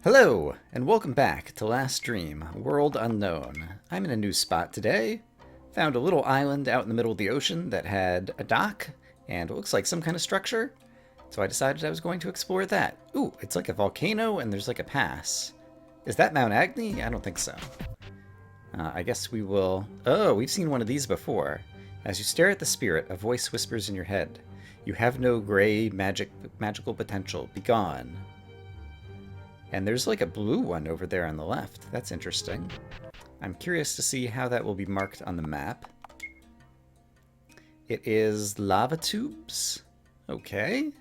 Hello, and welcome back to Last Dream, World Unknown. I'm in a new spot today. Found a little island out in the middle of the ocean that had a dock and it looks like some kind of structure. So I decided I was going to explore that. Ooh, it's like a volcano and there's like a pass. Is that Mount Agni? I don't think so. I guess we will... Oh, we've seen one of these before. As you stare at the spirit, a voice whispers in your head. You have no gray magical potential. Be gone. And there's like a blue one over there on the left. That's interesting. I'm curious to see how that will be marked on the map. It is lava tubes. Okay.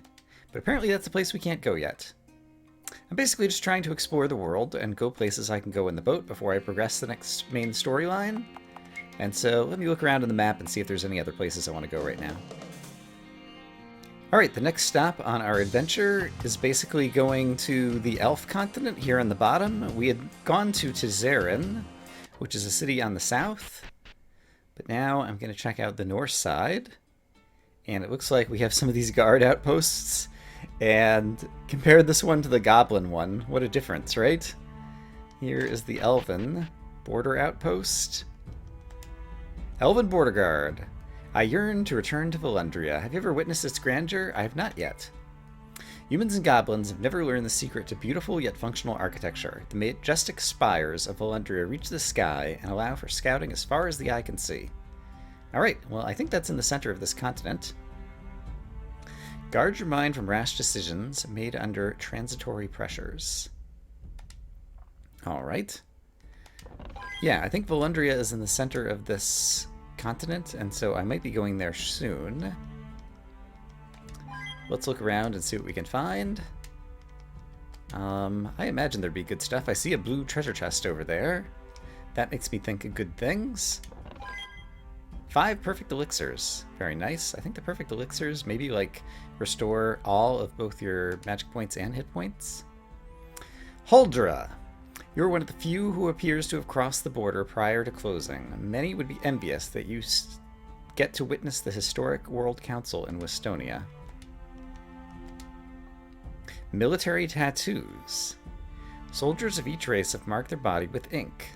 But apparently that's a place we can't go yet. I'm basically just trying to explore the world and go places I can go in the boat before I progress the next main storyline. And so let me look around on the map and see if there's any other places I want to go right now. Alright, the next stop on our adventure is basically going to the Elf continent here on the bottom. We had gone to Tizeren, which is a city on the south. But now I'm going to check out the north side. And it looks like we have some of these guard outposts. And compare this one to the Goblin one. What a difference, right? Here is the Elven border outpost. Elven border guard. I yearn to return to Volundra. Have you ever witnessed its grandeur? I have not yet. Humans and goblins have never learned the secret to beautiful yet functional architecture. The majestic spires of Volundra reach the sky and allow for scouting as far as the eye can see. Alright, well, I think that's in the center of this continent. Guard your mind from rash decisions made under transitory pressures. Alright. Yeah, I think Volundra is in the center of this continent, and so I might be going there soon. Let's look around and see what we can find. I imagine there'd be good stuff. I see a blue treasure chest over there. That makes me think of good things. 5 perfect elixirs. Very nice. I think the perfect elixirs maybe like restore all of both your magic points and hit points. Huldra. You're one of the few who appears to have crossed the border prior to closing. Many would be envious that you get to witness the historic World Council in Westonia. Military tattoos. Soldiers of each race have marked their body with ink.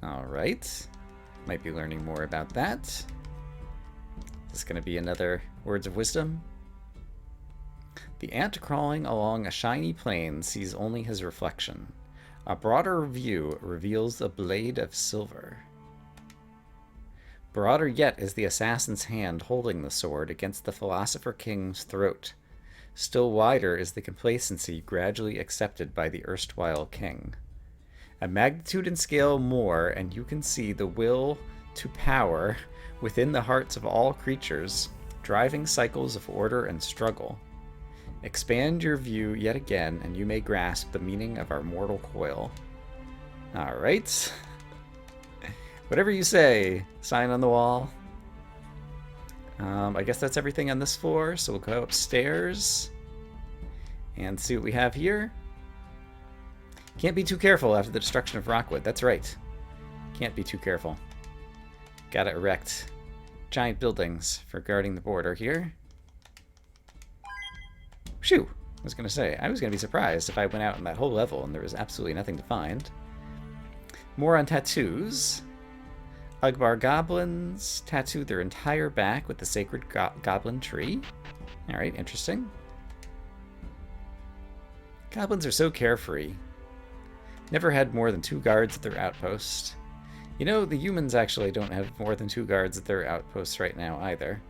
Alright. Might be learning more about that. Is this going to be another Words of Wisdom? The ant crawling along a shiny plain sees only his reflection. A broader view reveals a blade of silver. Broader yet is the assassin's hand holding the sword against the philosopher king's throat. Still wider is the complacency gradually accepted by the erstwhile king. A magnitude and scale more, and you can see the will to power within the hearts of all creatures, driving cycles of order and struggle. Expand your view yet again, and you may grasp the meaning of our mortal coil. Alright. Whatever you say, sign on the wall. I guess that's everything on this floor, so we'll go upstairs and see what we have here. Can't be too careful after the destruction of Rockwood. That's right. Can't be too careful. Gotta erect giant buildings for guarding the border here. Phew! I was gonna say, I was gonna be surprised if I went out on that whole level and there was absolutely nothing to find. More on tattoos. Ugbar goblins tattoo their entire back with the sacred goblin tree. Alright, interesting. Goblins are so carefree. Never had more than 2 guards at their outpost. You know, the humans actually don't have more than 2 guards at their outposts right now either.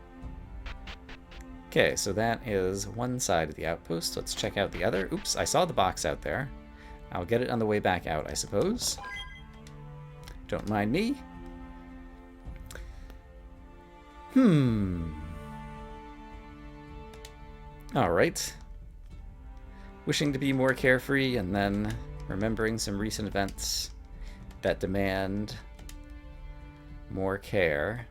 Okay, so that is one side of the outpost. Let's check out the other. Oops, I saw the box out there. I'll get it on the way back out, I suppose. Don't mind me. Alright. Wishing to be more carefree and then remembering some recent events that demand more care.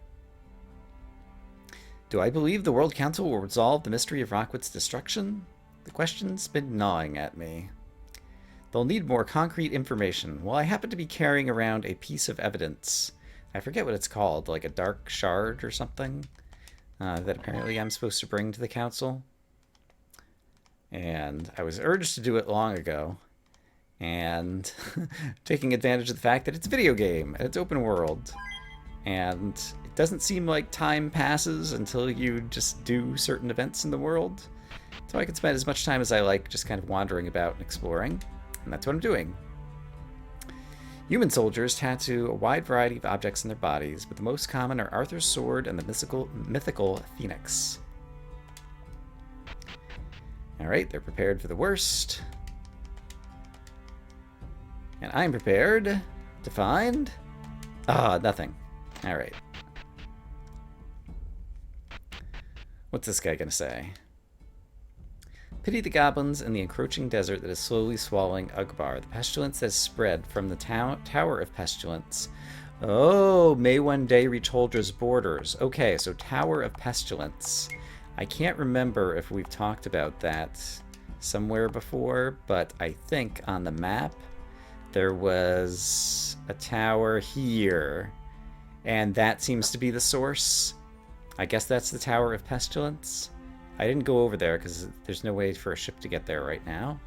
Do I believe the World Council will resolve the mystery of Rockwood's destruction? The question's been gnawing at me. They'll need more concrete information. Well, I happen to be carrying around a piece of evidence. I forget what it's called, like a dark shard or something, that apparently I'm supposed to bring to the council. And I was urged to do it long ago, and taking advantage of the fact that it's a video game and it's open world. And it doesn't seem like time passes until you just do certain events in the world. So I can spend as much time as I like just kind of wandering about and exploring. And that's what I'm doing. Human soldiers tattoo a wide variety of objects in their bodies, but the most common are Arthur's sword and the mythical phoenix. Alright, they're prepared for the worst. And I'm prepared to find... nothing. Alright. What's this guy gonna say? Pity the goblins in the encroaching desert that is slowly swallowing Ugbar, the pestilence that has spread from the Tower of Pestilence. Oh, may one day reach Huldra's borders. Okay, so Tower of Pestilence. I can't remember if we've talked about that somewhere before, but I think on the map there was a tower here, and that seems to be the source. I guess that's the Tower of Pestilence. I didn't go over there because there's no way for a ship to get there right now.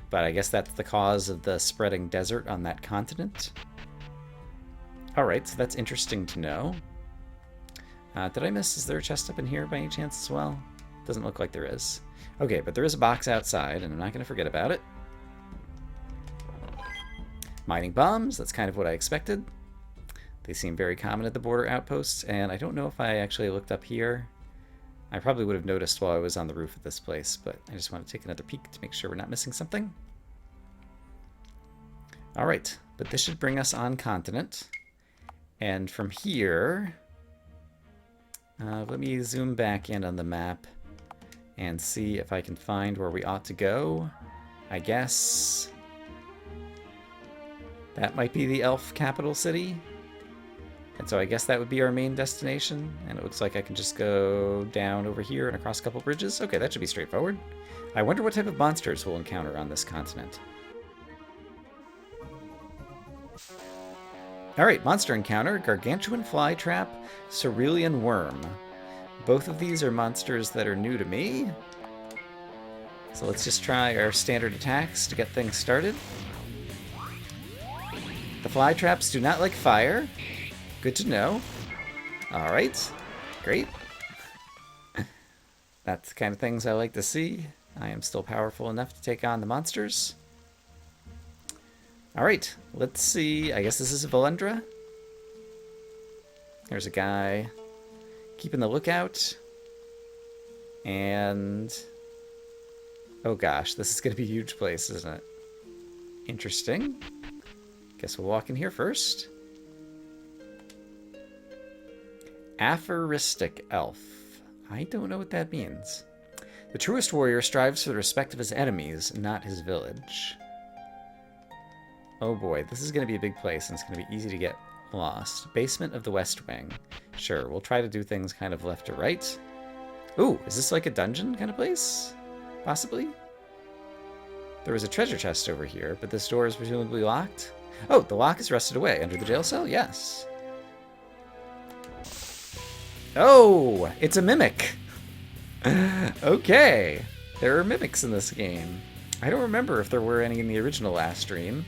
But I guess that's the cause of the spreading desert on that continent. Alright, so that's interesting to know. Did I miss? Is there a chest up in here by any chance as well? Doesn't look like there is. Okay, but there is a box outside, and I'm not going to forget about it. Mining bombs, that's kind of what I expected. They seem very common at the border outposts, and I don't know if I actually looked up here. I probably would have noticed while I was on the roof of this place, but I just want to take another peek to make sure we're not missing something. Alright, but this should bring us on continent. And from here, let me zoom back in on the map and see if I can find where we ought to go. I guess that might be the elf capital city. And so I guess that would be our main destination. And it looks like I can just go down over here and across a couple bridges. Okay, that should be straightforward. I wonder what type of monsters we'll encounter on this continent. Alright, monster encounter, Gargantuan Flytrap, Cerulean Worm. Both of these are monsters that are new to me. So let's just try our standard attacks to get things started. The Flytraps do not like fire. Good to know. Alright, great. That's the kind of things I like to see. I am still powerful enough to take on the monsters. Alright, let's see. I guess this is a Volundra. There's a guy keeping the lookout. And... oh gosh, this is going to be a huge place, isn't it? Interesting. Guess we'll walk in here first. Aphoristic Elf. I don't know what that means. The truest warrior strives for the respect of his enemies, not his village. Oh boy, this is going to be a big place, and it's going to be easy to get lost. Basement of the West Wing. Sure, we'll try to do things kind of left to right. Ooh, is this like a dungeon kind of place? Possibly? There was a treasure chest over here, but this door is presumably locked. Oh, the lock is rusted away. Under the jail cell? Yes. Oh, it's a mimic. Okay. There are mimics in this game. I don't remember if there were any in the original last stream.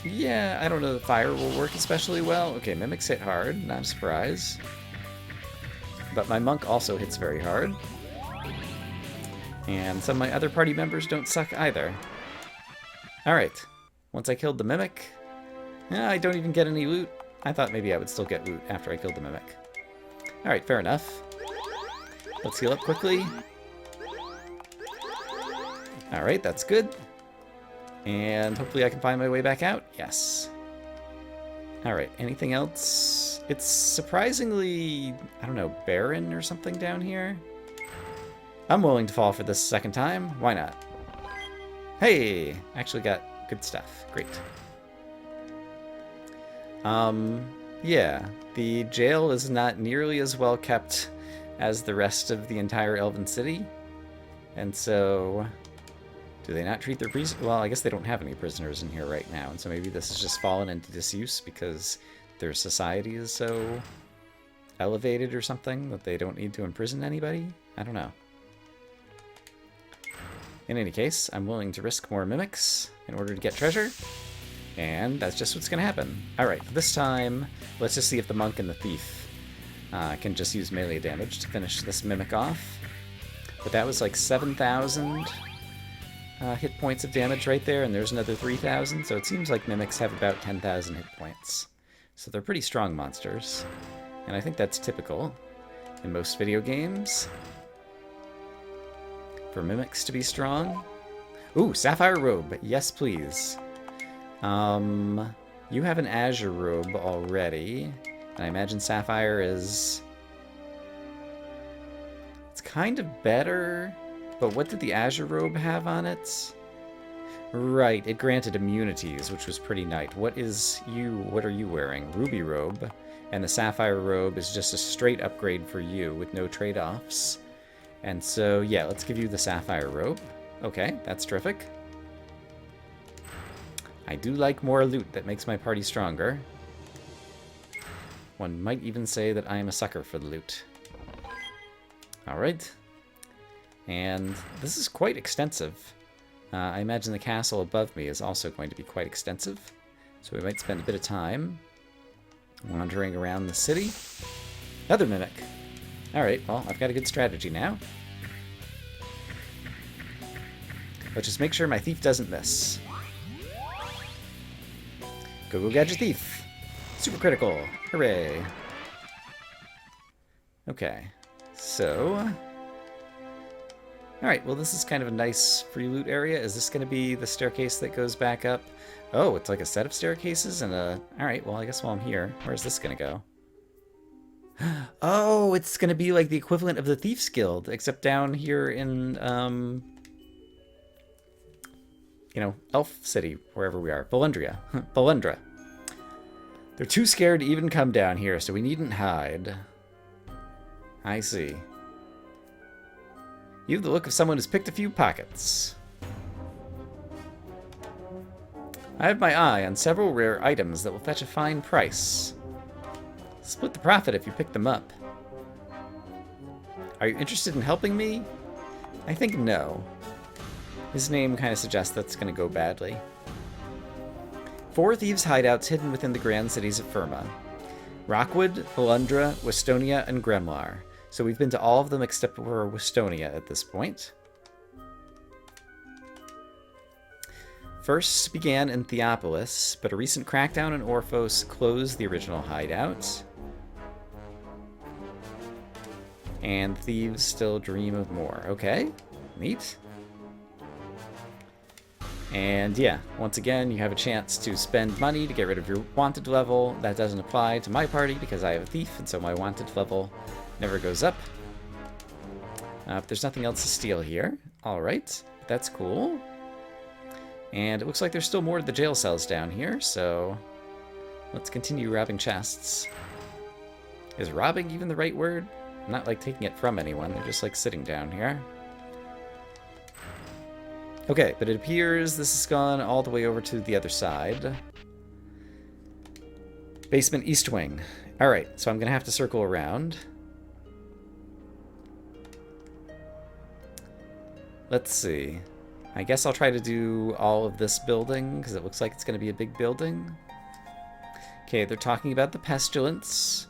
Yeah, I don't know if fire will work especially well. Okay, mimics hit hard, not a surprise. But my monk also hits very hard. And some of my other party members don't suck either. Alright, once I killed the mimic, I don't even get any loot. I thought maybe I would still get loot after I killed the mimic. Alright, fair enough. Let's heal up quickly. Alright, that's good. And hopefully I can find my way back out. Yes. Alright, anything else? It's surprisingly, I don't know, barren or something down here. I'm willing to fall for this second time. Why not? Hey! Actually got good stuff. Great. Yeah. The jail is not nearly as well kept as the rest of the entire Elven city. And so... do they not treat their prisoners? Well, I guess they don't have any prisoners in here right now, and so maybe this has just fallen into disuse because their society is so elevated or something that they don't need to imprison anybody? I don't know. In any case, I'm willing to risk more mimics in order to get treasure. And that's just what's going to happen. Alright, this time, let's just see if the monk and the thief can just use melee damage to finish this mimic off. But that was like 7,000 hit points of damage right there, and there's another 3,000, so it seems like mimics have about 10,000 hit points. So they're pretty strong monsters, and I think that's typical in most video games for mimics to be strong. Ooh, Sapphire Robe, yes please. You have an Azure Robe already, and I imagine Sapphire is... It's kind of better, but what did the Azure Robe have on it? Right, it granted immunities, which was pretty nice. What are you wearing? Ruby Robe, and the Sapphire Robe is just a straight upgrade for you with no trade-offs. And so, yeah, let's give you the Sapphire Robe. Okay, that's terrific. I do like more loot that makes my party stronger. One might even say that I am a sucker for the loot. Alright. And this is quite extensive. I imagine the castle above me is also going to be quite extensive. So we might spend a bit of time wandering around the city. Another mimic. Alright, well, I've got a good strategy now. Let's just make sure my thief doesn't miss. Go Gadget Thief! Super critical! Hooray! Okay, so... Alright, well this is kind of a nice free loot area. Is this going to be the staircase that goes back up? Oh, it's like a set of staircases and a... Alright, well I guess while I'm here, where's this going to go? Oh, it's going to be like the equivalent of the Thief's Guild, except down here in, you know, Elf City, wherever we are. Volundra. Volundra. They're too scared to even come down here, so we needn't hide. I see. You have the look of someone who's picked a few pockets. I have my eye on several rare items that will fetch a fine price. Split the profit if you pick them up. Are you interested in helping me? I think no. His name kind of suggests that's going to go badly. 4 thieves' hideouts hidden within the grand cities of Firma. Rockwood, Volundra, Westonia, and Gremlar. So we've been to all of them except for Westonia at this point. First began in Theopolis, but a recent crackdown in Orphos closed the original hideout. And thieves still dream of more. Okay, neat. And yeah, once again, you have a chance to spend money to get rid of your wanted level. That doesn't apply to my party because I have a thief, and so my wanted level never goes up. But there's nothing else to steal here. Alright, that's cool. And it looks like there's still more of the jail cells down here, so let's continue robbing chests. Is robbing even the right word? I'm not like taking it from anyone, they're just like sitting down here. Okay, but it appears this has gone all the way over to the other side. Basement East Wing. Alright, so I'm gonna have to circle around. Let's see. I guess I'll try to do all of this building, because it looks like it's going to be a big building. Okay, they're talking about the pestilence.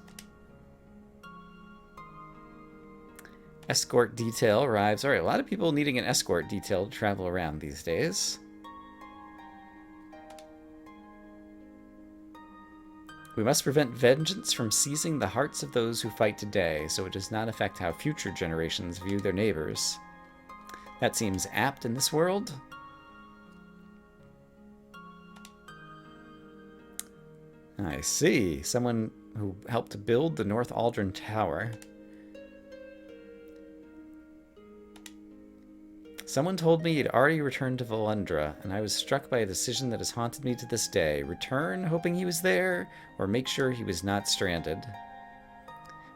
Escort detail arrives. Alright, a lot of people needing an escort detail to travel around these days. We must prevent vengeance from seizing the hearts of those who fight today, so it does not affect how future generations view their neighbors. That seems apt in this world. I see. Someone who helped build the North Aldrin Tower. Someone told me he'd already returned to Volundra, and I was struck by a decision that has haunted me to this day. Return, hoping he was there, or make sure he was not stranded.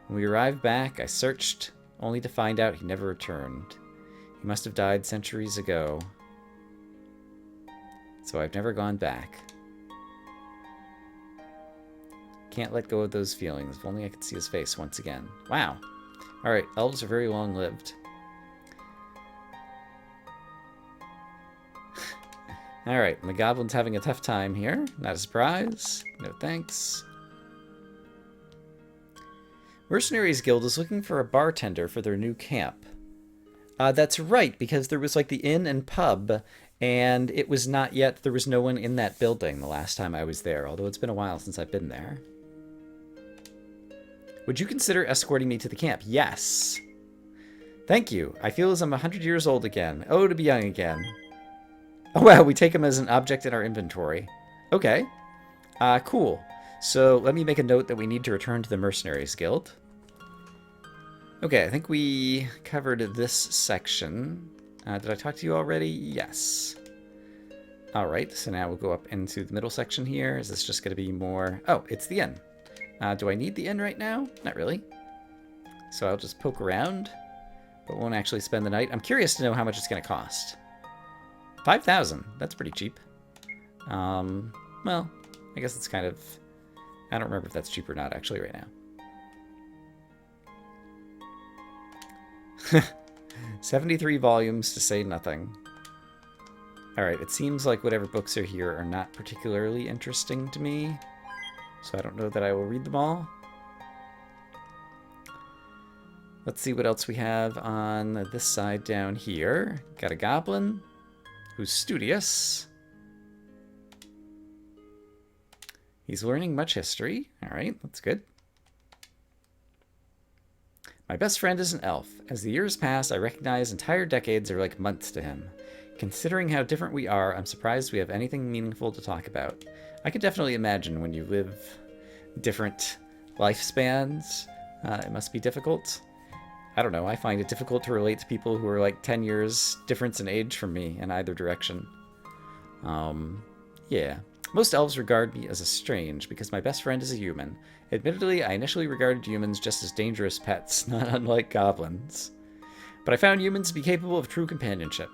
When we arrived back, I searched, only to find out he never returned. He must have died centuries ago. So I've never gone back. Can't let go of those feelings. If only I could see his face once again. Wow. Alright, elves are very long-lived. Alright, the goblin's having a tough time here. Not a surprise. No thanks. Mercenaries Guild is looking for a bartender for their new camp. That's right, because there was like the inn and pub, and it was not yet, there was no one in that building the last time I was there, although it's been a while since I've been there. Would you consider escorting me to the camp? Yes. Thank you. I feel as I'm 100 years old again. Oh, to be young again. Oh, wow, we take him as an object in our inventory. Okay. Cool. So let me make a note that we need to return to the Mercenaries Guild. Okay, I think we covered this section. Did I talk to you already? Yes. All right, so now we'll go up into the middle section here. Is this just going to be more... Oh, it's the inn. Do I need the inn right now? Not really. So I'll just poke around, but won't actually spend the night. I'm curious to know how much it's going to cost. 5,000. That's pretty cheap. Well, I guess it's kind of... I don't remember if that's cheap or not actually right now. 73 volumes to say nothing. Alright, it seems like whatever books are here are not particularly interesting to me, so I don't know that I will read them all. Let's see what else we have on this side down here. Got a goblin who's studious. He's learning much history. Alright, that's good. My best friend is an elf. As the years pass, I recognize entire decades are like months to him. Considering how different we are, I'm surprised we have anything meaningful to talk about. I can definitely imagine when you live different lifespans, it must be difficult. I don't know, I find it difficult to relate to people who are like 10 years difference in age from me in either direction. Yeah. Most elves regard me as a strange because my best friend is a human. Admittedly, I initially regarded humans just as dangerous pets, not unlike goblins. But I found humans to be capable of true companionship.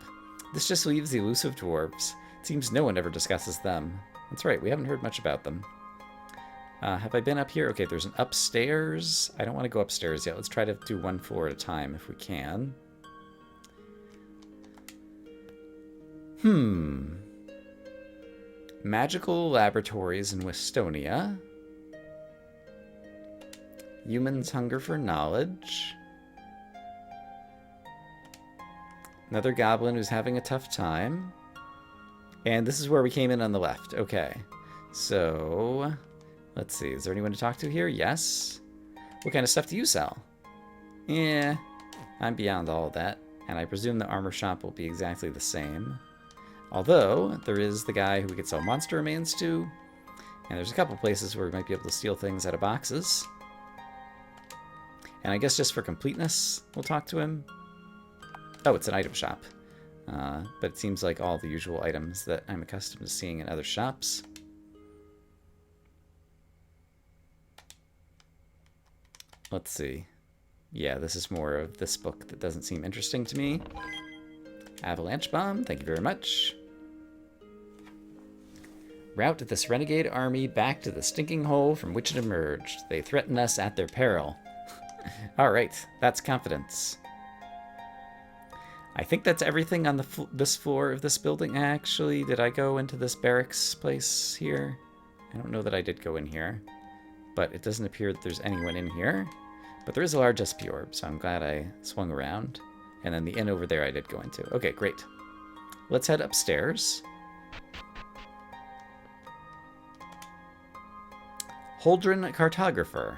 This just leaves the elusive dwarves. It seems no one ever discusses them. That's right, we haven't heard much about them. Have I been up here? Okay, there's an upstairs. I don't want to go upstairs yet. Let's try to do one floor at a time if we can. Magical laboratories in Westonia. Humans' hunger for knowledge. Another goblin who's having a tough time. And this is where we came in on the left. Okay. So, let's see. Is there anyone to talk to here? Yes. What kind of stuff do you sell? Yeah, I'm beyond all of that. And I presume the armor shop will be exactly the same. Although, there is the guy who we could sell monster remains to. And there's a couple places where we might be able to steal things out of boxes. And I guess just for completeness, we'll talk to him. Oh, it's an item shop. But it seems like all the usual items that I'm accustomed to seeing in other shops. Let's see. Yeah, this is more of this book that doesn't seem interesting to me. Avalanche Bomb, thank you very much. Route this renegade army back to the stinking hole from which it emerged. They threaten us at their peril. Alright, that's confidence. I think that's everything on this floor of this building. Actually, did I go into this barracks place here? I don't know that I did go in here. But it doesn't appear that there's anyone in here. But there is a large SP orb, so I'm glad I swung around. And then the inn over there I did go into. Okay, great. Let's head upstairs. Huldra Cartographer.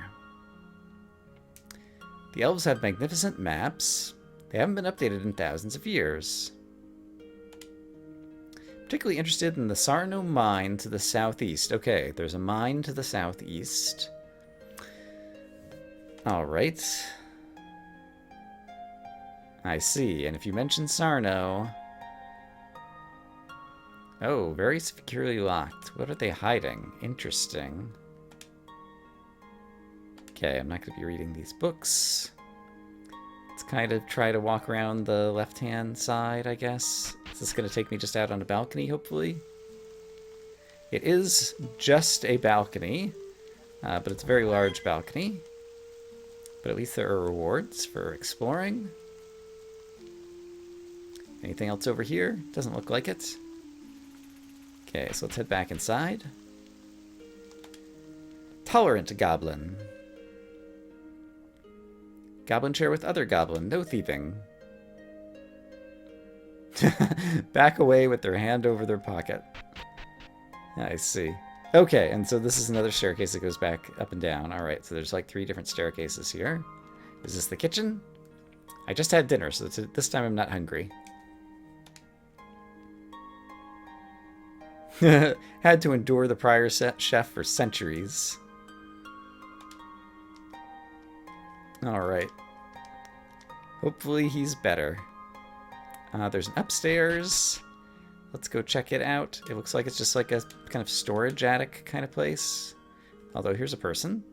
The elves have magnificent maps. They haven't been updated in thousands of years. Particularly interested in the Sarno mine to the southeast. Okay, there's a mine to the southeast. Alright. I see, and if you mention Sarno... Oh, very securely locked. What are they hiding? Interesting. Okay, I'm not going to be reading these books. Let's kind of try to walk around the left-hand side, I guess. Is this going to take me just out on a balcony, hopefully? It is just a balcony, but it's a very large balcony. But at least there are rewards for exploring. Anything else over here? Doesn't look like it. Okay, so let's head back inside. Tolerant goblin. Goblin share with other goblin. No thieving. Back away with their hand over their pocket. I see. Okay, and so this is another staircase that goes back up and down. All right, so there's like 3 different staircases here. Is this the kitchen? I just had dinner, so this time I'm not hungry. Had to endure the prior chef for centuries. All right. Hopefully he's better. There's an upstairs. Let's go check it out. It looks like it's just like a kind of storage attic kind of place. Although here's a person.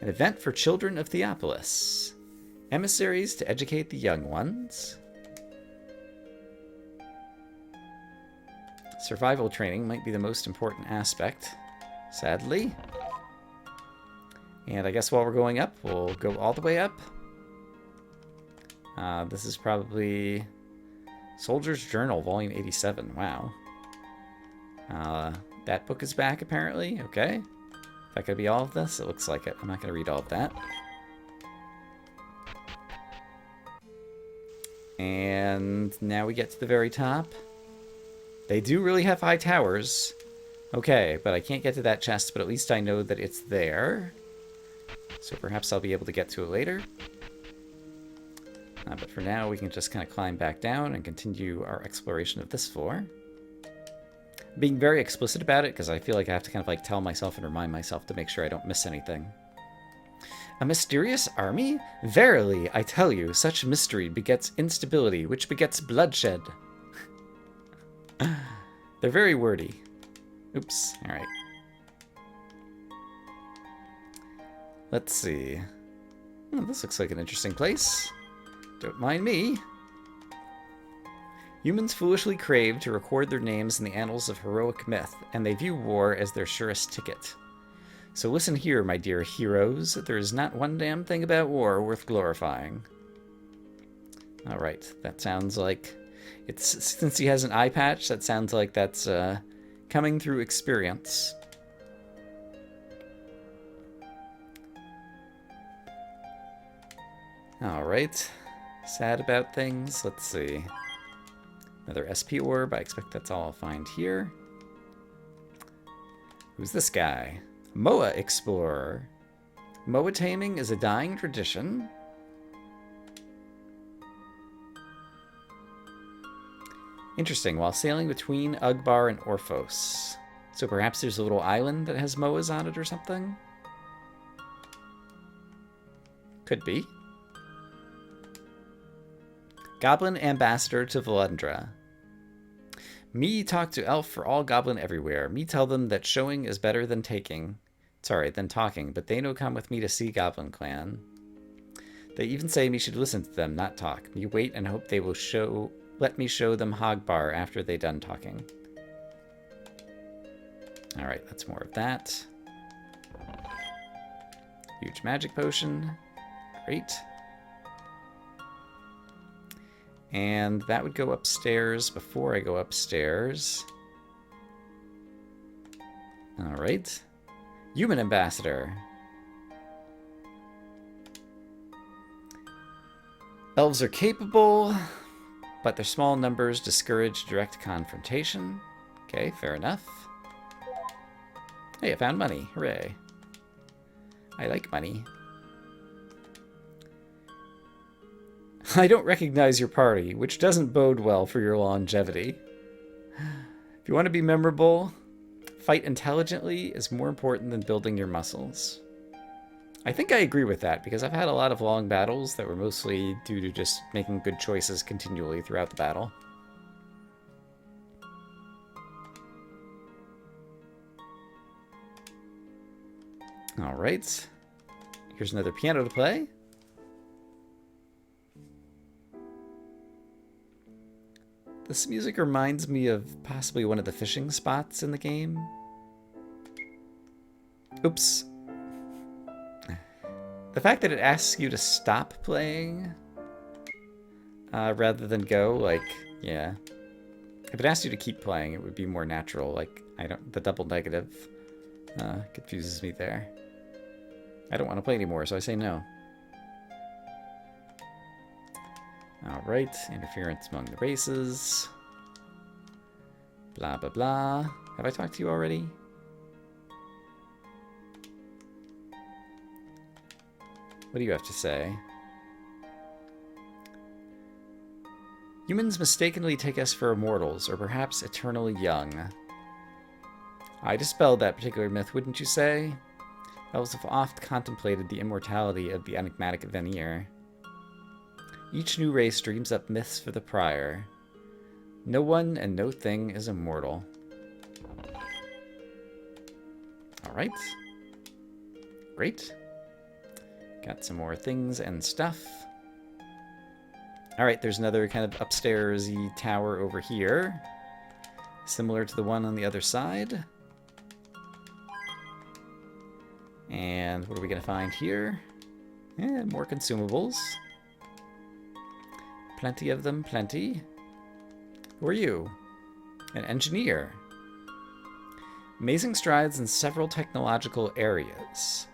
An event for children of Theopolis. Emissaries to educate the young ones. Survival training might be the most important aspect, sadly. And I guess while we're going up, we'll go all the way up. This is probably Soldier's Journal, Volume 87. Wow. That book is back, apparently. Okay. Is that going to be all of this? It looks like it. I'm not going to read all of that. And now we get to the very top. They do really have high towers. Okay, but I can't get to that chest, but at least I know that it's there. So perhaps I'll be able to get to it later. But for now, we can just kind of climb back down and continue our exploration of this floor. Being very explicit about it, because I feel like I have to kind of like tell myself and remind myself to make sure I don't miss anything. A mysterious army? Verily, I tell you, such mystery begets instability, which begets bloodshed. They're very wordy. Oops, alright. Let's see. Oh, this looks like an interesting place. Don't mind me. Humans foolishly crave to record their names in the annals of heroic myth, and they view war as their surest ticket. So listen here, my dear heroes. There is not one damn thing about war worth glorifying. Alright, that sounds like... Since he has an eye patch, that sounds like that's coming through experience. Alright. Sad about things. Let's see. Another SP orb. I expect that's all I'll find here. Who's this guy? Moa Explorer. Moa taming is a dying tradition. Interesting. While sailing between Ugbar and Orphos. So perhaps there's a little island that has Moas on it or something? Could be. Goblin Ambassador to Volundra. Me talk to elf for all goblin everywhere. Me tell them that showing is better than taking. Sorry, than talking, but they no come with me to see Goblin Clan. They even say me should listen to them, not talk. Me wait and hope they will let me show them Hogbar after they done talking. Alright, that's more of that. Huge magic potion. Great. And that would go upstairs before I go upstairs. Alright. Human Ambassador. Elves are capable, but their small numbers discourage direct confrontation. Okay, fair enough. Hey, I found money. Hooray. I like money. I don't recognize your party, which doesn't bode well for your longevity. If you want to be memorable, fight intelligently is more important than building your muscles. I think I agree with that, because I've had a lot of long battles that were mostly due to just making good choices continually throughout the battle. Alright. Here's another piano to play. This music reminds me of possibly one of the fishing spots in the game. Oops. The fact that it asks you to stop playing rather than go, like, yeah. If it asked you to keep playing, it would be more natural. Like, the double negative confuses me there. I don't want to play anymore, so I say no. Alright, interference among the races. Blah, blah, blah. Have I talked to you already? What do you have to say? Humans mistakenly take us for immortals, or perhaps eternally young. I dispelled that particular myth, wouldn't you say? Elves have oft contemplated the immortality of the enigmatic Vanir. Each new race dreams up myths for the prior. No one and no thing is immortal. Alright. Great. Got some more things and stuff. Alright, there's another kind of upstairs-y tower over here. Similar to the one on the other side. And what are we going to find here? More consumables. Plenty of them, plenty. Who are you? An engineer. Amazing strides in several technological areas.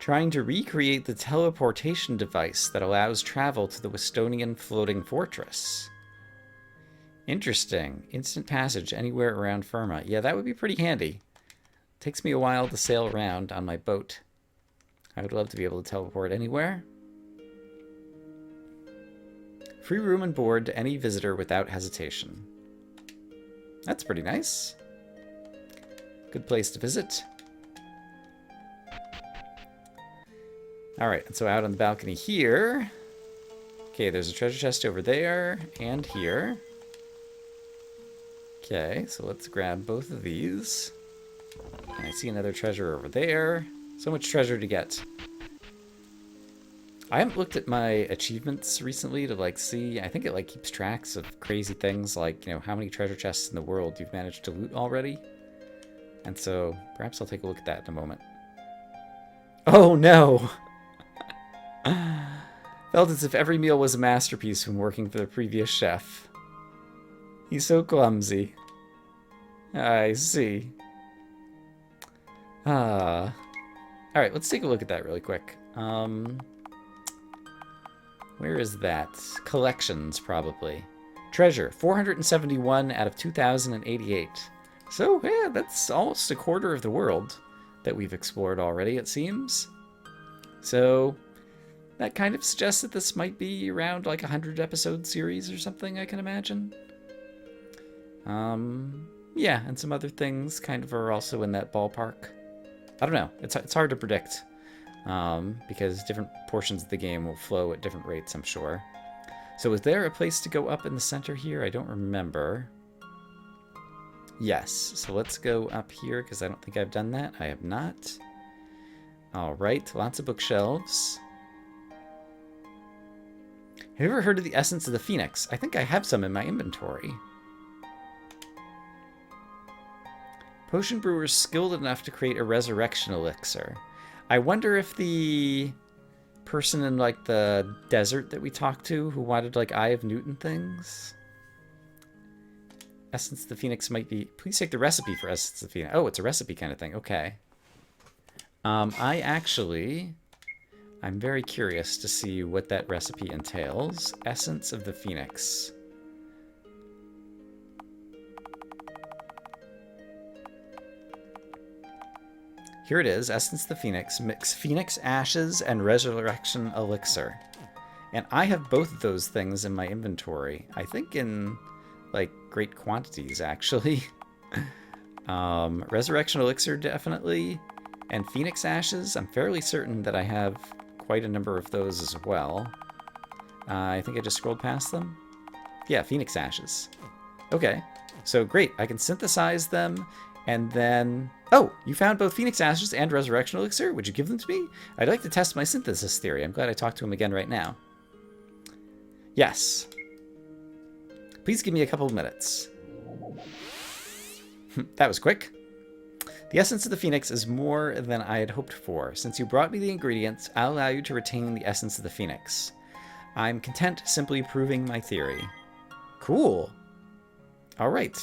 Trying to recreate the teleportation device that allows travel to the Westonian floating fortress. Interesting. Instant passage anywhere around Firma. Yeah, that would be pretty handy. Takes me a while to sail around on my boat. I would love to be able to teleport anywhere. Free room and board to any visitor without hesitation. That's pretty nice. Good place to visit. Alright, and so out on the balcony here. Okay, there's a treasure chest over there and here. Okay, so let's grab both of these. And I see another treasure over there. So much treasure to get. I haven't looked at my achievements recently to like see. I think it like keeps tracks of crazy things like, you know, how many treasure chests in the world you've managed to loot already. And so perhaps I'll take a look at that in a moment. Oh no! Felt as if every meal was a masterpiece when working for the previous chef. He's so clumsy. I see. Alright, let's take a look at that really quick. Where is that? Collections, probably. Treasure, 471 out of 2,088. So, yeah, that's almost a quarter of the world that we've explored already, it seems. So, that kind of suggests that this might be around like a 100-episode series or something, I can imagine. Yeah, and some other things kind of are also in that ballpark. I don't know. It's hard to predict, because different portions of the game will flow at different rates, I'm sure. So is there a place to go up in the center here? I don't remember. Yes, so let's go up here, because I don't think I've done that. I have not. All right, lots of bookshelves. Have you ever heard of the essence of the Phoenix? I think I have some in my inventory. Potion brewers skilled enough to create a resurrection elixir. I wonder if the person in like the desert that we talked to who wanted like Eye of Newton things. Essence of the Phoenix might be... Please take the recipe for Essence of the Phoenix. Oh, it's a recipe kind of thing. Okay. I'm very curious to see what that recipe entails. Essence of the Phoenix. Here it is, Essence of the Phoenix. Mix Phoenix Ashes and Resurrection Elixir. And I have both of those things in my inventory. I think in, like, great quantities, actually. Resurrection Elixir, definitely. And Phoenix Ashes, I'm fairly certain that I have quite a number of those as well. I think I just scrolled past them. Yeah, Phoenix Ashes. Okay, so great. I can synthesize them, and then... Oh, you found both Phoenix Ashes and Resurrection Elixir? Would you give them to me? I'd like to test my synthesis theory. I'm glad I talked to him again right now. Yes. Please give me a couple of minutes. That was quick. The essence of the Phoenix is more than I had hoped for. Since you brought me the ingredients, I'll allow you to retain the essence of the Phoenix. I'm content simply proving my theory. Cool. All right.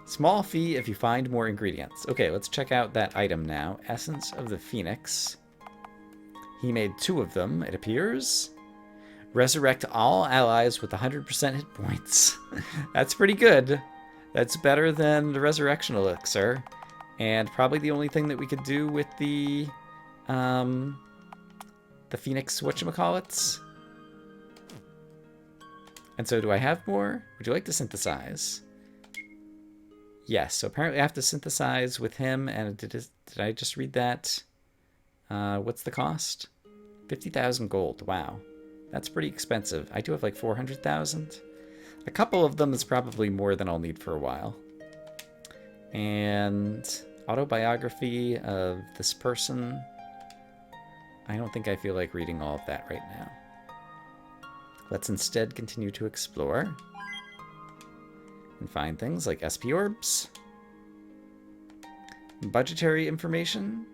Small fee if you find more ingredients. Okay, let's check out that item now. Essence of the Phoenix. He made 2 of them, it appears. Resurrect all allies with 100% hit points. That's pretty good. That's better than the Resurrection Elixir. And probably the only thing that we could do with the Phoenix whatchamacallits. And so do I have more? Would you like to synthesize? Yes, so apparently I have to synthesize with him, and did I just read that? What's the cost? 50,000 gold. Wow. That's pretty expensive. I do have like 400,000. A couple of them is probably more than I'll need for a while. And autobiography of this person. I don't think I feel like reading all of that right now. Let's instead continue to explore and find things like SP orbs, budgetary information.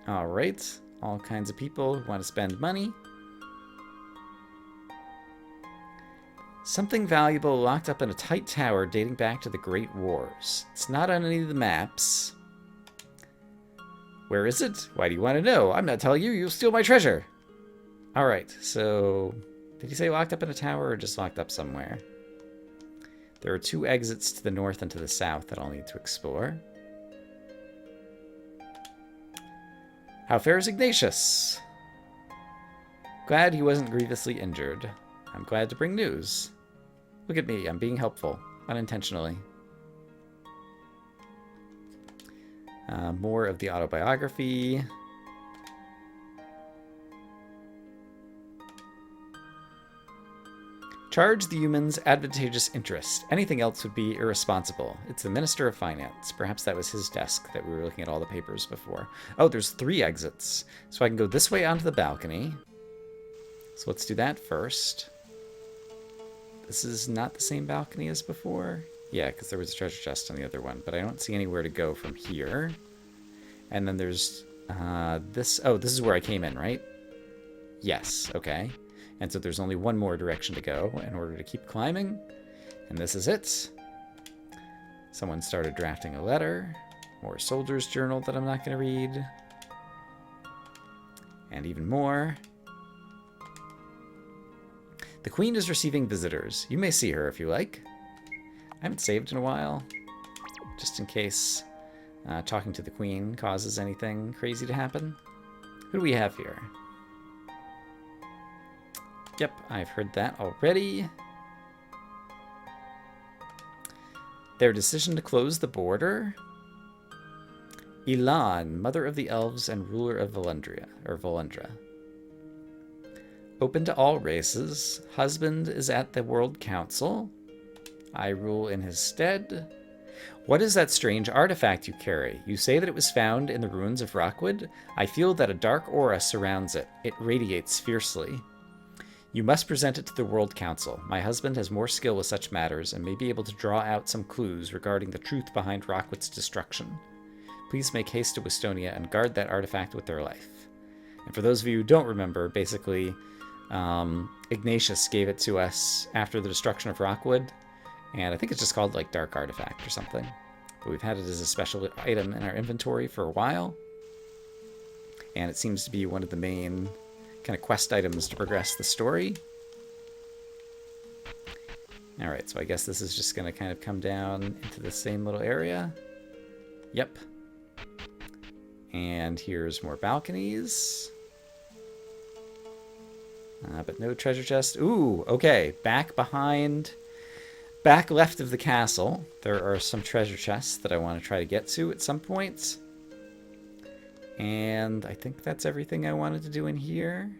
All right, all kinds of people who want to spend money. Something valuable locked up in a tight tower dating back to the Great Wars. It's not on any of the maps. Where is it? Why do you want to know? I'm not telling you. You'll steal my treasure. All right, so did he say locked up in a tower or just locked up somewhere? There are 2 exits to the north and to the south that I'll need to explore. How fares Ignatius? Glad he wasn't grievously injured. I'm glad to bring news. Look at me, I'm being helpful, unintentionally. More of the autobiography. Charge the humans advantageous interest. Anything else would be irresponsible. It's the Minister of Finance. Perhaps that was his desk that we were looking at all the papers before. Oh, there's 3 exits. So I can go this way onto the balcony. So let's do that first. This is not the same balcony as before. Yeah, because there was a treasure chest on the other one, but I don't see anywhere to go from here. And then there's this. Oh, this is where I came in, right? Yes, okay. And so there's only one more direction to go in order to keep climbing. And this is it. Someone started drafting a letter. More soldier's journal that I'm not going to read. And even more. The Queen is receiving visitors. You may see her if you like. I haven't saved in a while. Just in case talking to the Queen causes anything crazy to happen. Who do we have here? Yep, I've heard that already. Their decision to close the border. Elan, mother of the elves and ruler of Volundra. Open to all races. Husband is at the World Council. I rule in his stead. What is that strange artifact you carry? You say that it was found in the ruins of Rockwood? I feel that a dark aura surrounds it. It radiates fiercely. You must present it to the World Council. My husband has more skill with such matters and may be able to draw out some clues regarding the truth behind Rockwood's destruction. Please make haste to Westonia and guard that artifact with their life. And for those of you who don't remember, basically, Ignatius gave it to us after the destruction of Rockwood, and I think it's just called like Dark Artifact or something. But we've had it as a special item in our inventory for a while, and it seems to be one of the main kind of quest items to progress the story. Alright, so I guess this is just going to kind of come down into the same little area. Yep. And here's more balconies. But no treasure chest. Ooh, okay. Back left of the castle, there are some treasure chests that I want to try to get to at some point. And I think that's everything I wanted to do in here.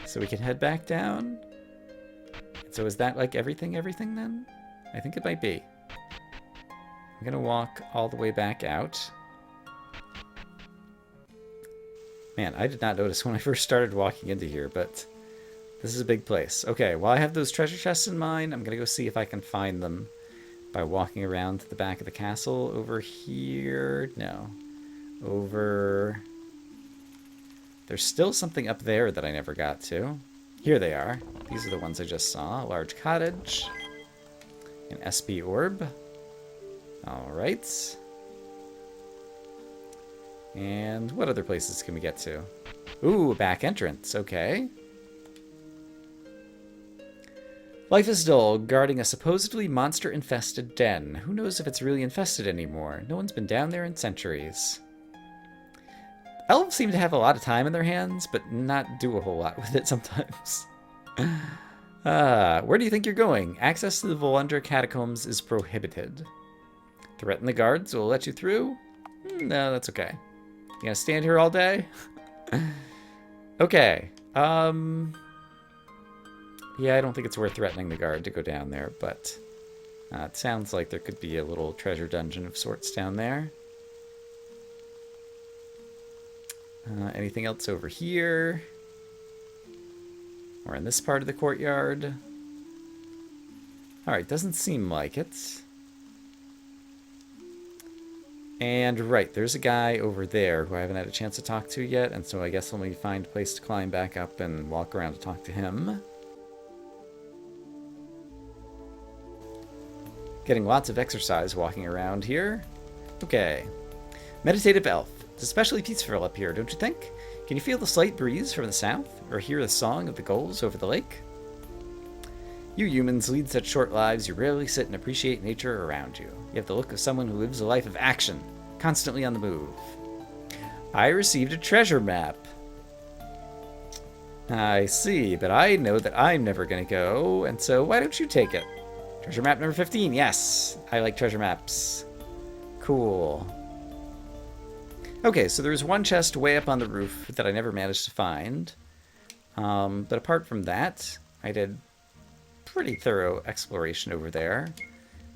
So we can head back down. So is that like everything then? I think it might be. I'm going to walk all the way back out. Man, I did not notice when I first started walking into here, but this is a big place. Okay, while I have those treasure chests in mind, I'm going to go see if I can find them by walking around to the back of the castle. Over here? No. Over There's still something up there that I never got to. Here they are. These are the ones I just saw. A large cottage. An SP orb. Alright. And what other places can we get to? Ooh, back entrance. Okay. Life is dull, guarding a supposedly monster-infested den. Who knows if it's really infested anymore? No one's been down there in centuries. Elves seem to have a lot of time in their hands, but not do a whole lot with it sometimes. Where do you think you're going? Access to the Volundra catacombs is prohibited. Threaten the guards will let you through? No, that's okay. You gonna stand here all day? Okay. Yeah, I don't think it's worth threatening the guard to go down there, but it sounds like there could be a little treasure dungeon of sorts down there. Anything else over here? Or in this part of the courtyard? Alright, doesn't seem like it. And right, there's a guy over there who I haven't had a chance to talk to yet, and so I guess let me find a place to climb back up and walk around to talk to him. Getting lots of exercise walking around here. Okay. Meditative elf. It's especially peaceful up here, don't you think? Can you feel the slight breeze from the south? Or hear the song of the gulls over the lake? You humans lead such short lives, you rarely sit and appreciate nature around you. You have the look of someone who lives a life of action, constantly on the move. I received a treasure map. I see, but I know that I'm never going to go, and so why don't you take it? Treasure map number 15, yes! I like treasure maps. Cool. Okay, so there's one chest way up on the roof that I never managed to find. But apart from that, I did pretty thorough exploration over there.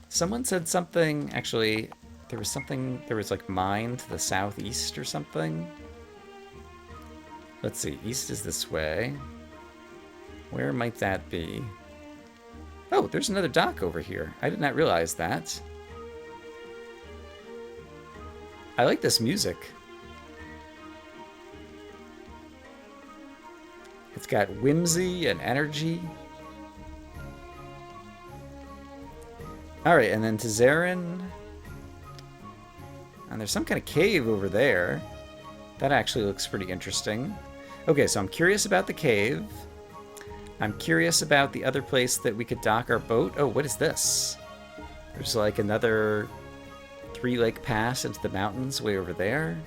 Someone said something, actually, there was like mine to the southeast or something. Let's see, east is this way. Where might that be? Oh, there's another dock over here. I did not realize that. I like this music. It's got whimsy and energy. Alright, and then to Zarin. And there's some kind of cave over there. That actually looks pretty interesting. Okay, so I'm curious about the cave. I'm curious about the other place that we could dock our boat. Oh, what is this? There's like another 3-lake pass into the mountains way over there.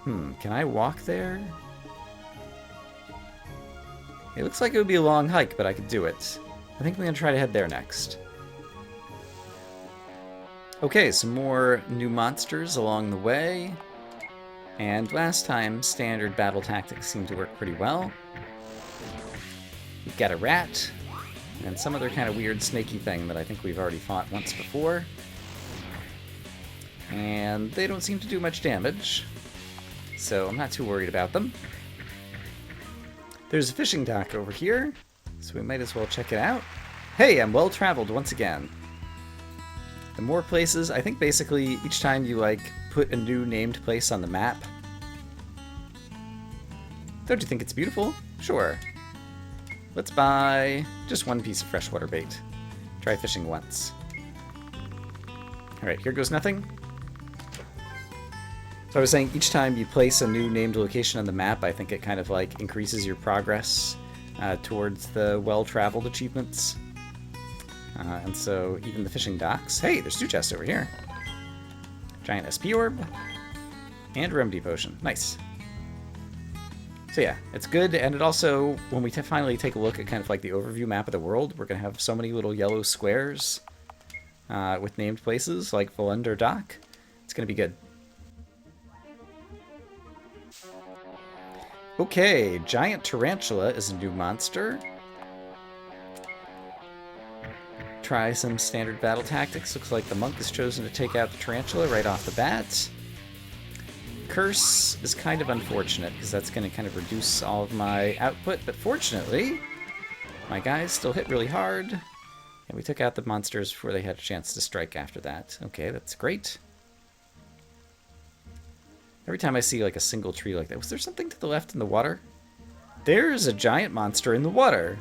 Can I walk there? It looks like it would be a long hike, but I could do it. I think I'm going to try to head there next. Okay, some more new monsters along the way. And last time, standard battle tactics seemed to work pretty well. We've got a rat, and some other kind of weird snaky thing that I think we've already fought once before. And they don't seem to do much damage, so I'm not too worried about them. There's a fishing dock over here, so we might as well check it out. Hey, I'm well traveled once again. The more places, I think basically each time you like put a new named place on the map. Don't you think it's beautiful? Sure. Let's buy just one piece of freshwater bait. Try fishing once. Alright, here goes nothing. So I was saying each time you place a new named location on the map, I think it kind of like increases your progress towards the well-traveled achievements. And so even the fishing docks. Hey, there's 2 chests over here. Giant SP orb and remedy potion. Nice. So yeah, it's good, and it also, when we finally take a look at kind of like the overview map of the world, we're going to have so many little yellow squares with named places like Volundra Dock. It's going to be good. Okay, giant tarantula is a new monster. Try some standard battle tactics. Looks like the monk has chosen to take out the tarantula right off the bat. Curse is kind of unfortunate because that's going to kind of reduce all of my output, but fortunately, my guys still hit really hard, and we took out the monsters before they had a chance to strike after that. Okay, that's great. Every time I see like a single tree like that. Was there something to the left in the water? There's a giant monster in the water.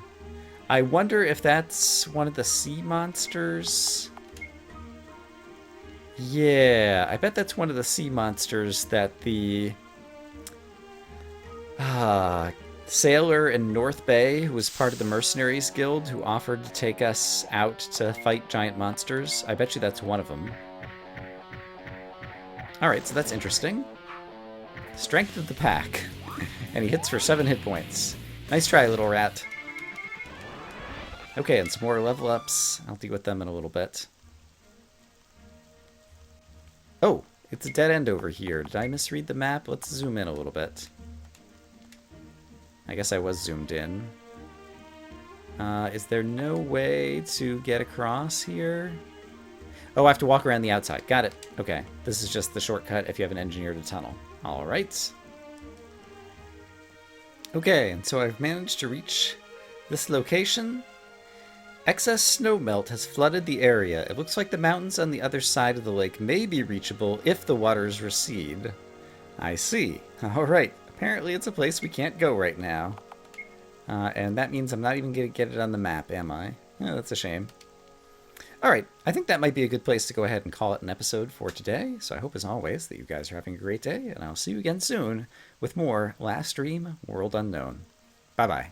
I wonder if that's one of the sea monsters. Yeah, I bet that's one of the sea monsters that the sailor in North Bay, who was part of the Mercenaries Guild, who offered to take us out to fight giant monsters. I bet you that's one of them. Alright, so that's interesting. Strength of the pack. And he hits for 7 hit points. Nice try, little rat. Okay, and some more level ups. I'll deal with them in a little bit. Oh, it's a dead end over here. Did I misread the map? Let's zoom in a little bit. I guess I was zoomed in. Is there no way to get across here? Oh, I have to walk around the outside. Got it. Okay, this is just the shortcut if you haven't engineered a tunnel. All right. Okay, and so I've managed to reach this location. Excess snow melt has flooded the area. It looks like the mountains on the other side of the lake may be reachable if the waters recede. I see. All right. Apparently it's a place we can't go right now. And that means I'm not even going to get it on the map, am I? Oh, that's a shame. Alright, I think that might be a good place to go ahead and call it an episode for today. So I hope, as always, that you guys are having a great day, and I'll see you again soon with more Last Stream World Unknown. Bye-bye.